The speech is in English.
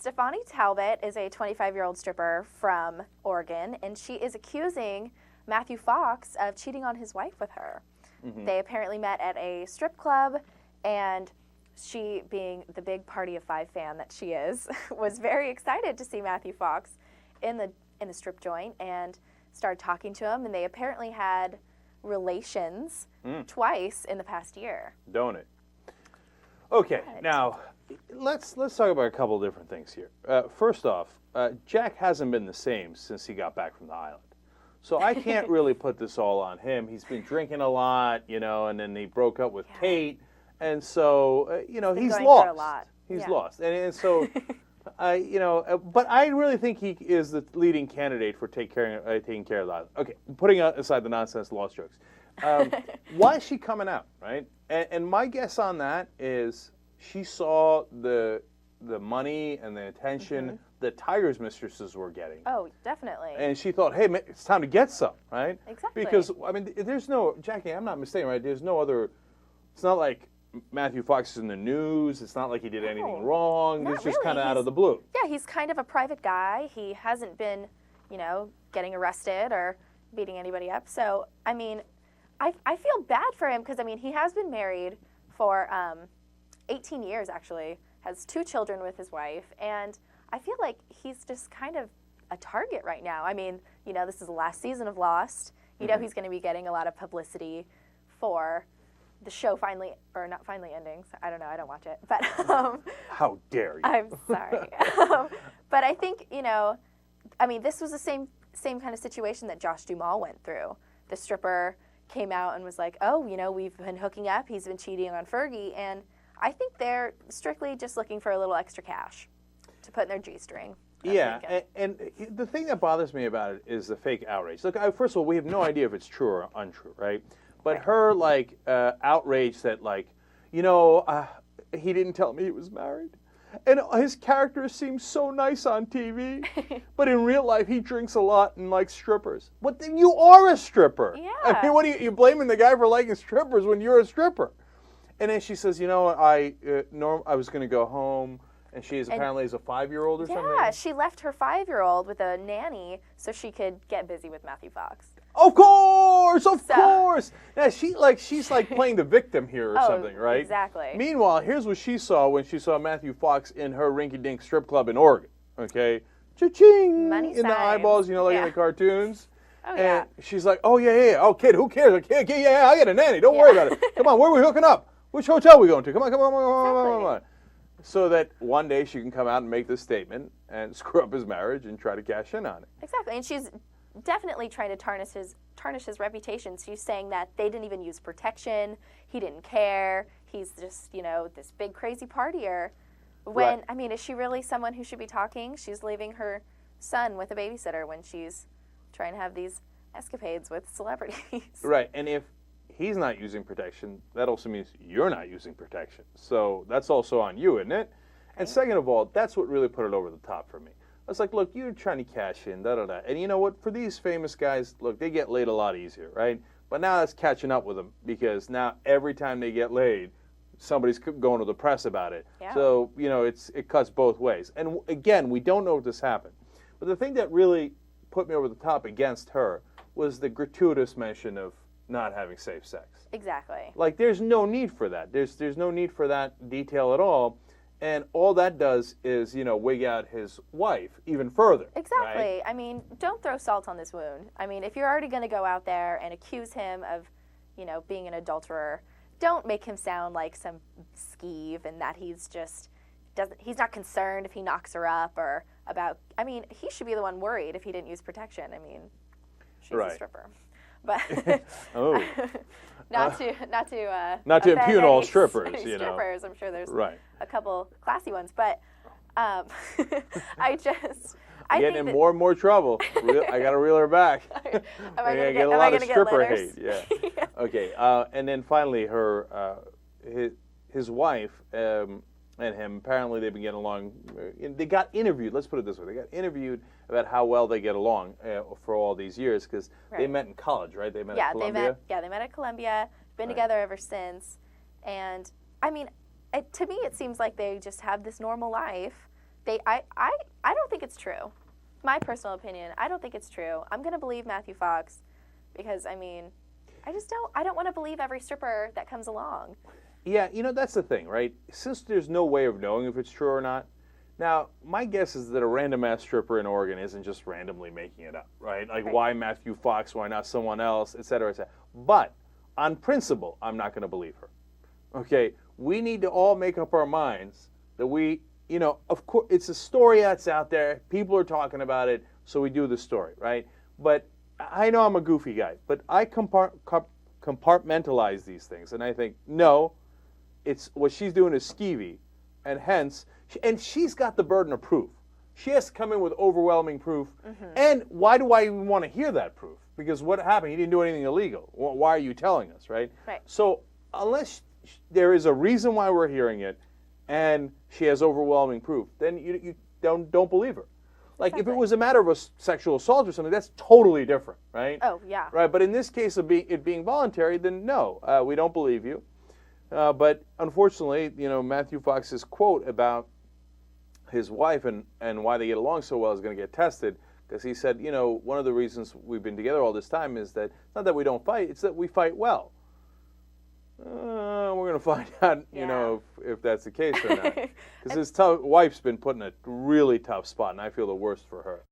Stefani Talbot is a 25-year-old stripper from Oregon, and she is accusing Matthew Fox of cheating on his wife with her. Mm-hmm. They apparently met at a strip club, and she, being the big Party of Five fan that she is, was very excited to see Matthew Fox in the strip joint and started talking to him, and they apparently had relations twice in the past year. Don't it? Okay, now let's talk about a couple of different things here. First off, Jack hasn't been the same since he got back from the island. So I can't really put this all on him. He's been drinking a lot, and then he broke up with Kate. And so, he's lost. He's lost. And so, but I really think he is the leading candidate for taking care of the island. Okay, putting aside the nonsense lost jokes. Why is she coming out, right? And my guess on that is she saw the money and the attention that Tiger's mistresses were getting. Oh, definitely. And she thought, hey, it's time to get some, right? Exactly. Because, there's no, Jackie, I'm not mistaken, right? There's no other, it's not like Matthew Fox is in the news. It's not like he did anything wrong. It's just kind of out of the blue. Yeah, he's kind of a private guy. He hasn't been, getting arrested or beating anybody up. So, I feel bad for him because, he has been married for 18 years, actually, has 2 children with his wife, and I feel like he's just kind of a target right now. This is the last season of Lost. He's going to be getting a lot of publicity for the show not finally ending. So I don't know. I don't watch it. But how dare you? I'm sorry. But I think, this was the same kind of situation that Josh Duhamel went through. The stripper came out and was like, oh, we've been hooking up. He's been cheating on Fergie. And I think they're strictly just looking for a little extra cash to put in their G-string. Yeah, and the thing that bothers me about it is the fake outrage. Look, first of all, we have no idea if it's true or untrue, right? But her, outrage that, he didn't tell me he was married. And his character seems so nice on TV, but in real life, he drinks a lot and likes strippers. But then you are a stripper. Yeah. What are you're blaming the guy for liking strippers when you're a stripper? And then she says, I was going to go home. And she apparently is a 5-year-old or something? Yeah, she left her 5-year-old with a nanny so she could get busy with Matthew Fox. Of course! Now, she's playing the victim here or something, right? Exactly. Meanwhile, here's what she saw when she saw Matthew Fox in her rinky-dink strip club in Oregon, okay? Cha-ching! Money in the signs. eyeballs, in the cartoons. Oh, yeah. And she's like, oh, yeah. Oh, kid, who cares? I got a nanny. Don't worry about it. Come on, where are we hooking up? Which hotel are we going to? Come on. So that one day she can come out and make this statement and screw up his marriage and try to cash in on it. Exactly, and she's definitely trying to tarnish his reputation. She's saying that they didn't even use protection. He didn't care. He's just, this big crazy partier. When, is she really someone who should be talking? She's leaving her son with a babysitter when she's trying to have these escapades with celebrities. Right, and if he's not using protection, that also means you're not using protection. So that's also on you, isn't it? And second of all, that's what really put it over the top for me. I was like, look, you're trying to cash in, da-da-da. And you know what? For these famous guys, look, they get laid a lot easier, right? But now that's catching up with them because now every time they get laid, somebody's going to the press about it. Yeah. So, it cuts both ways. And again, we don't know if this happened. But the thing that really put me over the top against her was the gratuitous mention of not having safe sex. Exactly. There's no need for that. There's no need for that detail at all. And all that does is, wig out his wife even further. Exactly. Right? Don't throw salt on this wound. If you're already going to go out there and accuse him of, being an adulterer, don't make him sound like some skeeve and that he's not concerned if he knocks her up or about, he should be the one worried if he didn't use protection. She's a stripper. But not to impugn all strippers, strippers. I'm sure there's a couple classy ones, but I getting in more and more trouble. I got to reel her back. Am I going to get a lot of stripper letters? hate? Yeah. Yeah. Okay. And then finally, his wife and him, apparently they've been getting along. They got interviewed. Let's put it this way: they got interviewed about how well they get along for all these years because they met in college, right? They met at Columbia. They met at Columbia. Been together ever since, and to me it seems like they just have this normal life. I don't think it's true. My personal opinion, I don't think it's true. I'm going to believe Matthew Fox because, I mean, I don't want to believe every stripper that comes along. Yeah, that's the thing, right? Since there's no way of knowing if it's true or not, now, my guess is that a random-ass stripper in Oregon isn't just randomly making it up, right? Like, why Matthew Fox, why not someone else, et cetera, et cetera. But, on principle, I'm not going to believe her. Okay? We need to all make up our minds that of course, it's a story that's out there. People are talking about it, so we do the story, right? But I know I'm a goofy guy, but I compartmentalize these things, and I think, no, it's what she's doing is skeevy, and hence, and she's got the burden of proof. She has to come in with overwhelming proof, and why do I even want to hear that proof? Because what happened? He didn't do anything illegal. Why are you telling us, right? Right. So unless there is a reason why we're hearing it, and she has overwhelming proof, then you don't believe her. Like, if it was a matter of a sexual assault or something, that's totally different, right? Oh, yeah. Right, but in this case of it being voluntary, then no, we don't believe you. But unfortunately, Matthew Fox's quote about his wife and why they get along so well is going to get tested, because he said, one of the reasons we've been together all this time is that it's not that we don't fight, it's that we fight well. We're going to find out, if that's the case or not. Because his wife's been put in a really tough spot, and I feel the worst for her.